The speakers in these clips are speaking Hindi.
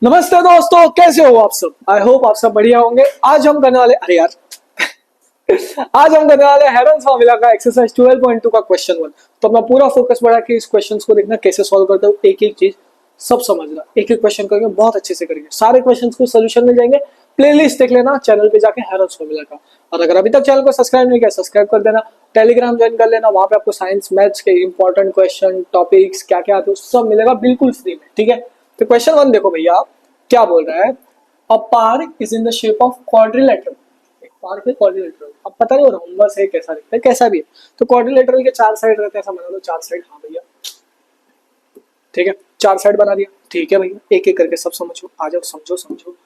नमस्ते दोस्तों, कैसे हो आप सब। आई होप आप सब बढ़िया होंगे। आज हम करने वाले अरे यार आज हम करने वाले हेरन्स फॉर्मूला का एक्सरसाइज 12.2 का क्वेश्चन 1। तो अपना पूरा फोकस बढ़ा के इस क्वेश्चन को देखना कैसे सॉल्व करते हो, एक एक चीज सब समझना, एक एक क्वेश्चन करेंगे, बहुत अच्छे से करेंगे। सारे क्वेश्चंस को सोल्यूशन मिल जाएंगे। प्लेलिस्ट देख लेना चैनल पे जाके हेरन्स फॉर्मूला का। और अगर अभी तक चैनल को सब्सक्राइब नहीं किया, सब्सक्राइब कर देना। टेलीग्राम ज्वाइन कर लेना, वहां पे आपको साइंस मैथ्स के इंपॉर्टेंट क्वेश्चन टॉपिक्स क्या क्या आते हैं सब मिलेगा बिल्कुल फ्री में, ठीक है। तो क्वेश्चन 1 देखो भैया, क्या बोल रहा है। A park is in the shape of quadrilateral. एक पार्क है क्वाड्रिलेटरल, अब पता नहीं वो रोम्बस है कैसा दिखता है, कैसा भी है। तो क्वाड्रिलेटरल के चार साइड रहते हैं, ऐसा बना लो चार साइड। हाँ भैया ठीक है, चार साइड बना दिया। ठीक है भैया, एक एक करके सब समझो, आ जाओ समझो समझो।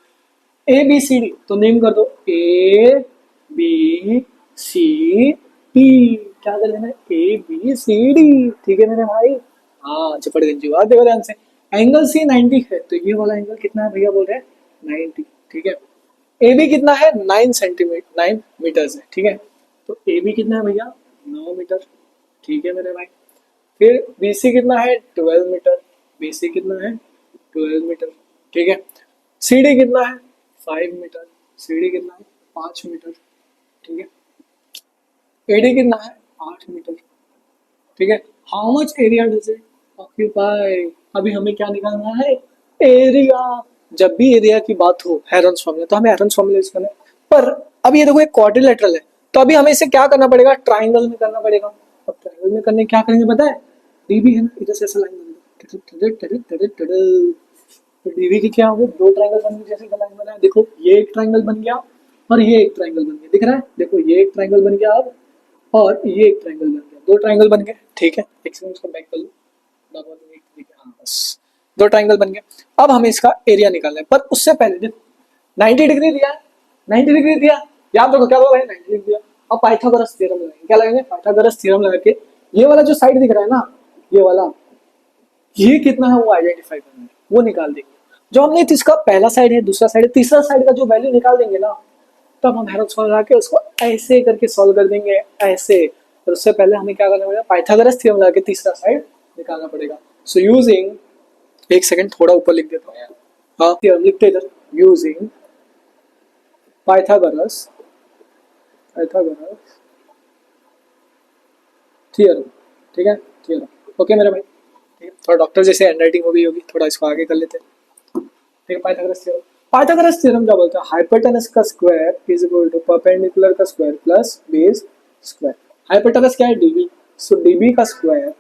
ए बी सी डी तो नेम कर दो, ए बी सी डी। क्या कर लेना, ए बी सी डी। ठीक है मेरे भाई, हाँ चपड़ गंजी बात। देखो ध्यान से, एंगल सी 90 है, तो ये वाला एंगल कितना है भैया, बोल रहे हैं 90। ठीक है, ए बी कितना है, 9 सेंटीमीटर 9 मीटर्स है। ठीक है, तो ए बी कितना है भैया, 9 मीटर। ठीक है मेरे भाई, फिर बी सी कितना है, 12 मीटर। बी सी कितना है, 12 मीटर। ठीक है, सी डी कितना है, 5 मीटर। सी डी कितना है, 5 मीटर। ठीक है, ए डी कितना है, 8 मीटर। ठीक है, how much area does it occupy. अभी हमें क्या निकालना है, एरिया। जब भी एरिया की बात हो हेरन्स फॉर्मूला, तो हमें हेरन्स फॉर्मूला यूज करना है। पर अभी ये देखो एक क्वाड्रिलेटरल है, तो अभी हमें इसे क्या करना पड़ेगा, ट्राइंगल में करना पड़ेगा। अब ट्राइंगल में करने क्या करेंगे पता है, डीबी है ना, इधर से ऐसा लाइन बन गई। तो डीबी की क्या होगी, दो ट्राइंगल बन गए जैसे लाइन बना है। देखो ये एक ट्राइंगल बन गया और ये एक ट्राइंगल बन गया, दिख रहा है। देखो ये एक ट्राइंगल बन गया अब, और ये एक ट्राइंगल बन गया, दो ट्राइंगल बन गए। ठीक है, एक सेकंड इसको बैक कर लो। हाँ बस, दो ट्राइंगल बन गए। अब हमें इसका एरिया निकालना है, पर उससे पहले देखो 90 डिग्री दिया है, 90 डिग्री दिया। याद रखो क्या बोला है, 90 डिग्री दिया। अब पाइथागोरस थ्योरम लगाएंगे, क्या लगाएंगे, पाइथागोरस थ्योरम लगा के ये वाला जो साइड दिख रहा है ना, ये वाला, ये कितना है वो आइडेंटिफाई करना है, वो निकाल देंगे। जो हमने इसका पहला साइड है, दूसरा साइड है, तीसरा साइड का जो वैल्यू निकाल देंगे ना, तब हम हेरन्स फॉर्मूला के उसको ऐसे करके सॉल्व कर देंगे, ऐसे। और उससे पहले हमें क्या करना पड़ेगा, पाइथागोरस थ्योरम लगा के तीसरा साइड निकालना पड़ेगा। सो यूजिंग, एक सेकंड थोड़ा ऊपर लिख देता हूँ। हाँ थ्योरम लिखते इधर, यूजिंग पाइथागोरस पाइथागोरस थ्योरम। ठीक है, थ्योरम। ओके मेरे भाई, ठीक है। थोड़ा डॉक्टर जैसे हैंडराइटिंग हो गई होगी, थोड़ा इसको आगे कर लेते हैं। ठीक है, पाइथागोरस थ्योरम क्या बोलता है, हाइपोटेनस का square is equal to perpendicular का square plus base square. Hypotenuse क्या है, डीबी। सो डीबी का स्क्वायर,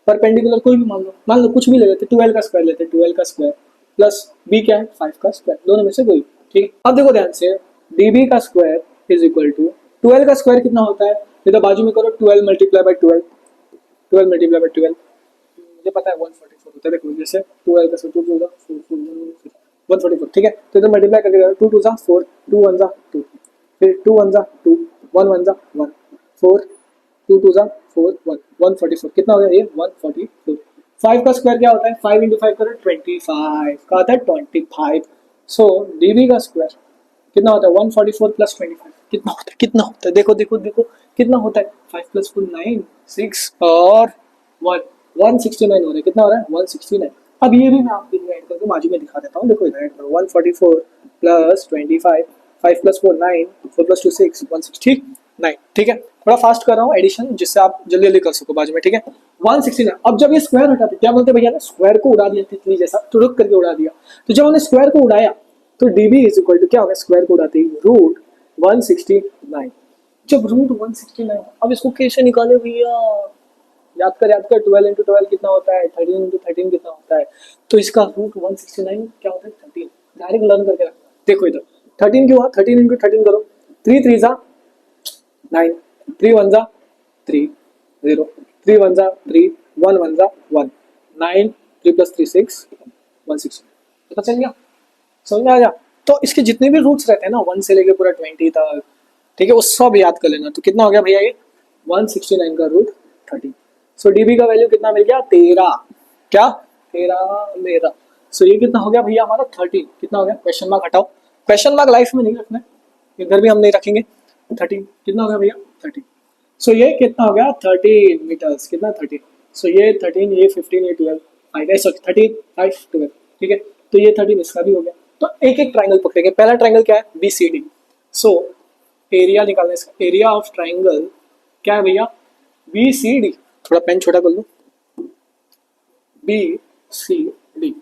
परपेंडिकुलर कोई भी मान लो कुछ भी ले लेते, 12 का स्क्वायर लेते, 12 का स्क्वायर प्लस बी क्या है, 5 का स्क्वायर, दोनों में से कोई। ठीक, अब देखो ध्यान से, डीबी का स्क्वायर इज इक्वल टू 12 का स्क्वायर कितना होता है, ये तो बाजू में करो, 12 मल्टीप्लाई बाई 12, 12 मल्टीप्लाई बाई 12, मुझे पता है 144 होता है। देखो जैसे 12 का स्क्वायर 2 4 144। ठीक है, तो इधर मल्टीप्लाई करके 2 2 जा 4, 2 1 जा 2, फिर 2 1 जा 2, 1 1 जा 1, 4 2 2 जा 4 1, 144 कितना हो गया, ये 144। 5 का स्क्वायर क्या होता है, 5 इंटू 5 करो 25 का आता है 25। सो डीबी का स्क्वायर कितना होता है, 144 प्लस 25 कितना होता है, कितना होता है, देखो देखो देखो कितना होता है, 5 प्लस 4 9 6 और 1 169 हो रहा है। कितना हो रहा है, 169। अब ये भी मैं आपको ऐड करके बाजू में दिखा देता हूँ। देखो इधर ऐड करो, 144 प्लस 25, 5 प्लस 4 9, 4 प्लस 2 6, 160 9। ठीक है, थोड़ा फास्ट कर रहा हूँ एडिशन, जिससे आप जल्दी जल्दी कर सको बाजू में। ठीक है, 169। अब जब ये स्क्वायर हटाते क्या बोलते भैया, स्क्वायर को उड़ा दिया तितली जैसा, टुड़क करके उड़ा दिया। तो जब हमने स्क्वायर को उड़ाया तो डीबी इज इक्वल टू क्या होगा, स्क्वायर को उड़ाते ही रूट 169। जब रूट 169, अब इसको कैसे निकाले भैया, याद कर 12 इंटू 12 कितना होता है, 13 इंटू 13 कितना होता है। तो इसका रूट 169 क्या होता है, 13। डायरेक्ट लर्न करके रखना। देखो इधर 13 क्यों हुआ, 13 इंटू 13 करो, 3 3 जा 9, 3 1 जा 3 0, 3 1 जा 3, 1 1 जा 1, 9 3 प्लस 3 6, 160। पता चल गया, समझ में आ गया। तो इसके जितने भी रूट्स रहते हैं ना, 1 से लेके पूरा 20 तक, ठीक है, वो सब याद कर लेना। तो कितना हो गया भैया ये, 169 का रूट 13। सो डीबी का वैल्यू कितना मिल गया, 13। क्या, 13 मेरा। सो ये कितना हो गया भैया हमारा, 13। कितना हो गया, क्वेश्चन मार्क हटाओ, क्वेश्चन मार्क लाइफ में नहीं रखना है, इधर भी हम नहीं रखेंगे। 13 कितना हो गया भैया, 13। सो ये कितना हो गया, 13 मीटर्स। कितना, 13। सो ये 13, ये 15, ये 12, 5 सॉरी 13 5 12। ठीक है, तो ये 13 इसका भी हो गया। तो एक एक ट्राइंगल पकड़ेंगे। पहला ट्राइंगल क्या है, B C D. So area निकालना है इसका, एरिया ऑफ ट्राइंगल क्या है भैया, बी सी डी। थोड़ा पेन छोटा कर लो, B C D,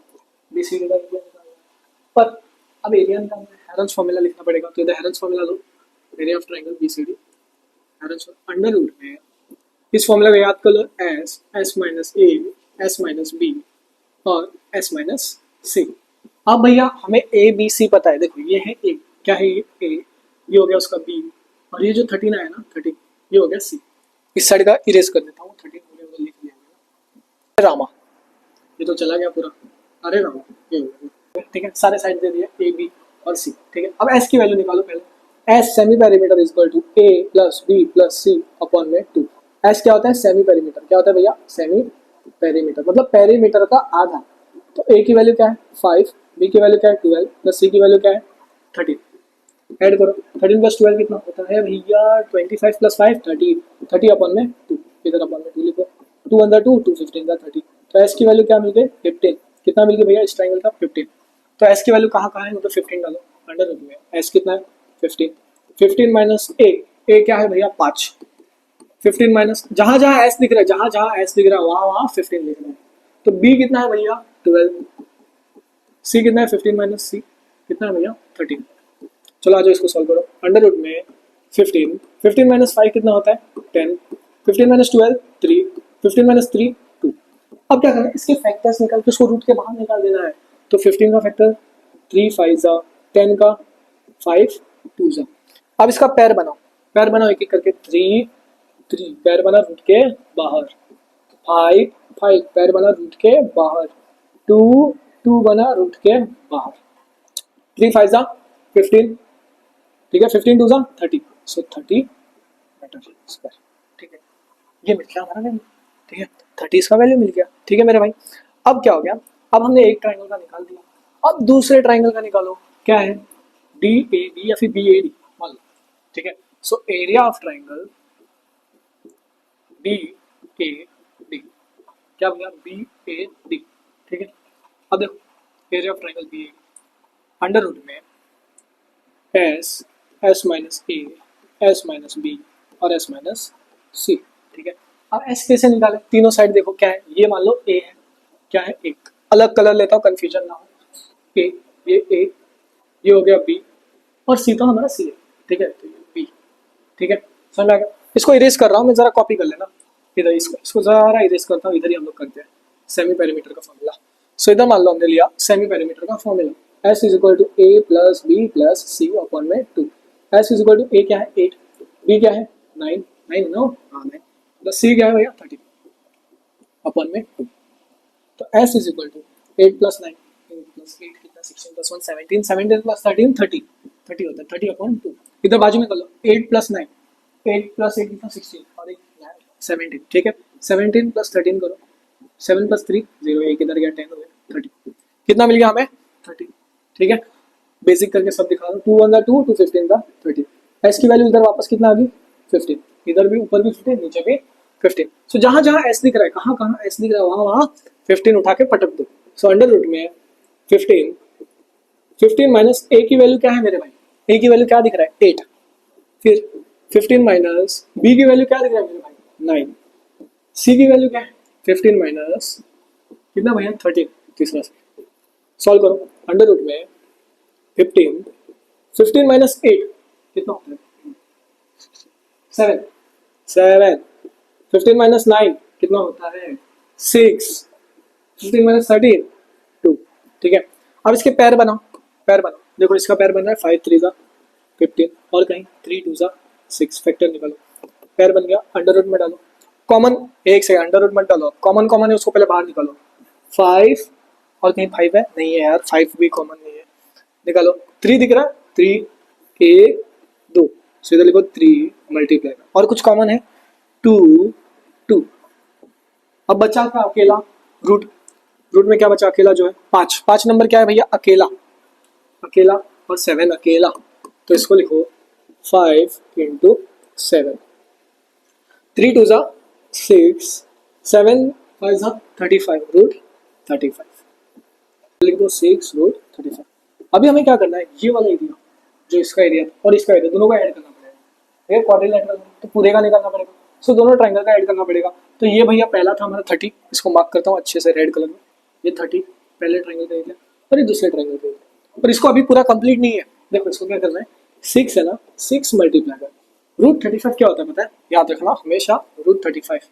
B C D का एरिया निकालना है। पर अब एरिया निकालना है, हेरन्स फॉर्मूला लिखना पड़ेगा। तो इधर हेरन्स फॉर्मूला लो, area of triangle B C D, Heron's under root में इस फॉर्मूला को याद कर लो, S, S minus A, S minus B और एस माइनस सी। अब भैया हमें ए बी सी पता है, देखो ये है ए, क्या है ये ए, ये हो गया उसका बी, और ये जो 13 आया ना 13, ये हो गया सी। इस साइड का इरेज कर देता हूँ, 13 हो गया, वो लिख लिया रामा, ये तो चला गया पूरा, अरे रामा ये हो गया। ठीक है, सारे साइड दे दिए ए बी और सी। ठीक है, अब एस की वैल्यू निकालो पहले। S semi perimeter is equal to A plus B plus C upon में 2। एस क्या होता है, सेमी पेरीमीटर। क्या होता है भैया, सेमी पेरीमीटर, मतलब पेरीमीटर का आधा। तो ए की वैल्यू क्या है 5, बी की वैल्यू क्या है 12, प्लस सी की वैल्यू क्या है 13। ऐड करो, 13 प्लस 12 कितना होता है भैया 25 प्लस 5 30, 30 अपॉन में 2, इधर अपॉन में 2 लिखो, 2 अंदर 2, 2 15 का 30। तो एस की वैल्यू क्या मिल गई 15। कितना मिल गया भैया इस ट्राइंगल का 15। तो एस की वैल्यू कहाँ कहाँ है, मतलब 15 डालो अंडर रूट में। एस कितना है 15, 15 माइनस ए क्या है भैया 5, 15 माइनस जहां जहां एस दिख रहा है, जहां जहां एस दिख रहा है वहां वहां 15 लिख रहा है। तो बी कितना है भैया 12, सी कितना है 15 माइनस सी कितना है भैया 13। चलो आ जाओ इसको सॉल्व करो। अंडर रूट में 15, 15 माइनस 5 कितना होता है 10, 15 माइनस 12 3, 15 माइनस 3 2। अब क्या करना है, इसके फैक्टर्स निकाल के उसको रूट के बाहर निकाल देना है। तो 15 का फैक्टर 3 5 जा, 10 का 5 2 जा। अब इसका पैर बनाओ, पैर बनाओ एक एक करके। 3 3 पैर बना रूट के बाहर, 5 5 पैर बना रूट के बाहर, 2 2 बना रूट के बाहर, 3 5 जा 15। ठीक है, 15 2 जा 30, सो 30 मीटर स्क्वायर। ठीक है, ये मिल गया हमारा वैल्यू। ठीक है, 30 इसका वैल्यू मिल गया। ठीक है मेरे भाई, अब क्या हो गया, अब हमने एक ट्राइंगल का निकाल दिया। अब दूसरे ट्राइंगल का निकालो, क्या है डी ए डी या फिर बी ए डी मान लो। ठीक है, so area of triangle B A D, क्या हो गया बी ए डी। ठीक है, अब देखो area of triangle B A under root में S, S minus A, S minus B और एस माइनस सी। ठीक है, अब एस कैसे निकाले, तीनों साइड देखो क्या है, ये मान लो ए है, क्या है एक, अलग कलर लेता हूँ कंफ्यूजन ना हो। ए, ये हो गया बी और सी तो हमारा सी है। ठीक है, तो ये बी। ठीक है, समझ में आ गया। इसको इरेज कर रहा हूँ मैं, जरा कॉपी कर लेना इधर, इसको जरा इरेज करता हूँ, इधर ही हम लोग करते हैं सेमी पेरीमीटर का फॉर्मूला। सो इधर मान लो हमने लिया सेमी पेरीमीटर का formula, S is equal to A plus B plus C upon में 2। S is equal to A क्या है 8, बी क्या है 9, 9 नो हाँ 9, प्लस सी क्या है भैया 30 अपॉन में 2। तो S is equal to 8 plus 9 plus 8 कितना 16 प्लस 1 17, 17 प्लस 13 30, 30 होता है 30 अपॉन 2। इधर बाजू में कर लो 8 प्लस 9, 8 प्लस 8 कितना 16 और एक 17। ठीक है, 17 प्लस 13 करो, 7 प्लस 3 0, एक इधर गया 10 हो गया 30। कितना मिल गया हमें 30। ठीक है, बेसिक करके सब दिखा दो, 2 अंदर 2, 2 15 का 30। एस की वैल्यू इधर वापस कितना आ गई 15, इधर भी ऊपर भी 15 नीचे भी 15। सो जहां जहां एस दिख रहा है, कहां कहां एस दिख रहा है वहां वहां 15 उठा के पटक दो। सो अंडर रूट में 15, 15 माइनस ए की वैल्यू क्या है मेरे भाई, ए की वैल्यू क्या दिख रहा है 8, फिर 15 माइनस बी की वैल्यू क्या दिख रहा है मेरे भाई 9, सी की वैल्यू क्या है 15 माइनस कितना भैया 13, तीसरा से सॉल्व करो। अंडर रूट में 15, 15 माइनस 8 कितना होता है 7, 7, 15 माइनस 9 कितना होता है 6, 15 माइनस 13 2। ठीक है, अब इसके पैर बनाओ, पैर बनाओ। देखो इसका पैर बन रहा है 5 3 जा 15 और कहीं 3 2 जा 6, फैक्टर निकालो, पैर बन गया। अंडर रूट में डालो, कॉमन एक सेकंड अंडर रूट मत डालो, कॉमन कॉमन है उसको पहले बाहर निकालो। 5 और कहीं 5 है नहीं है यार, 5 भी कॉमन नहीं है, निकालो। 3 दिख रहा है 3 1 2, सीधा लिखो 3 मल्टीप्लाई और कुछ कॉमन है 2 2। अब बचा क्या अकेला रूट, रूट में क्या बचा अकेला जो है 5, 5 नंबर क्या है भैया अकेला, अकेला और 7 अकेला, तो इसको लिखो 5 इंटू 7, 3 2 जा 6, 7 5 जा 35 रूट 35। लिख दो 6√35। अभी हमें क्या करना है, ये वाला एरिया जो इसका एरिया और इसका एरिया दोनों का ऐड करना पड़ेगा। ठीक है, क्वाड्रिलेटरल तो पूरे का निकालना पड़ेगा, सो दोनों ट्रायंगल का ऐड करना पड़ेगा। तो ये भैया पहला था हमारा 30, इसको मार्क करता हूँ अच्छे से रेड कलर में। ये 30 पहले ट्रायंगल का एरिया और ये दूसरे ट्रायंगल का एरिया। पर इसको अभी पूरा कंप्लीट नहीं है, देखो इसको क्या करना है, 6 है ना, 6 मल्टीप्लाई कर √35 क्या होता है पता है, याद रखना हमेशा √35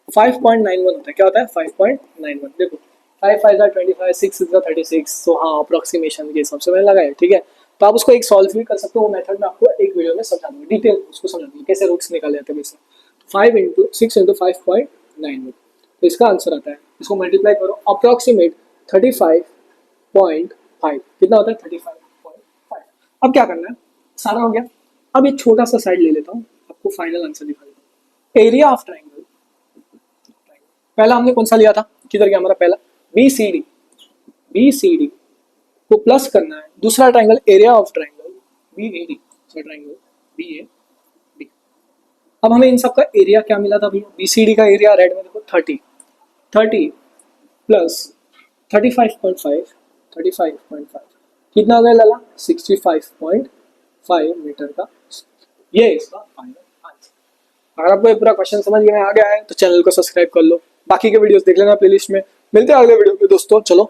5.91 होता है। क्या होता है 5.91। देखो 5 5 25, 6 6 36, सो हाँ अप्रोक्सीमेशन के हिसाब से मैंने लगाया। ठीक है, तो आप उसको एक सॉल्व भी कर सकते हो, वो मेथड में आपको एक वीडियो में समझा दूंगा, डिटेल उसको समझा दूंगा कैसे रूट्स निकाले जाते हैं वैसे। 5 इंटू 6 इंटू 5.91, तो इसका आंसर आता है, इसको मल्टीप्लाई करो, अप्रोक्सीमेट 35.5 कितना होता है 35.5। अब क्या करना है, सारा हो गया। अब एक छोटा सा साइड ले लेता हूँ, आपको फाइनल आंसर दिखा देता हूँ। एरिया ऑफ ट्राइंगल, पहला हमने कौन सा लिया था, किधर गया हमारा पहला, BCD, BCD को प्लस करना है, दूसरा triangle area of triangle BAD, triangle BAD। अब हमें इन सब का एरिया क्या मिला था भैया, BCD का एरिया रेड में देखो 30 प्लस 35.5 कितना हो गया लाला 65.5 मीटर का। ये इसका फाइनल आंसर। अगर आपको ये पूरा क्वेश्चन समझ में आ गया है तो चैनल को सब्सक्राइब कर लो, बाकी के वीडियोस देख लेना प्लेलिस्ट में। मिलते हैं अगले वीडियो में दोस्तों, चलो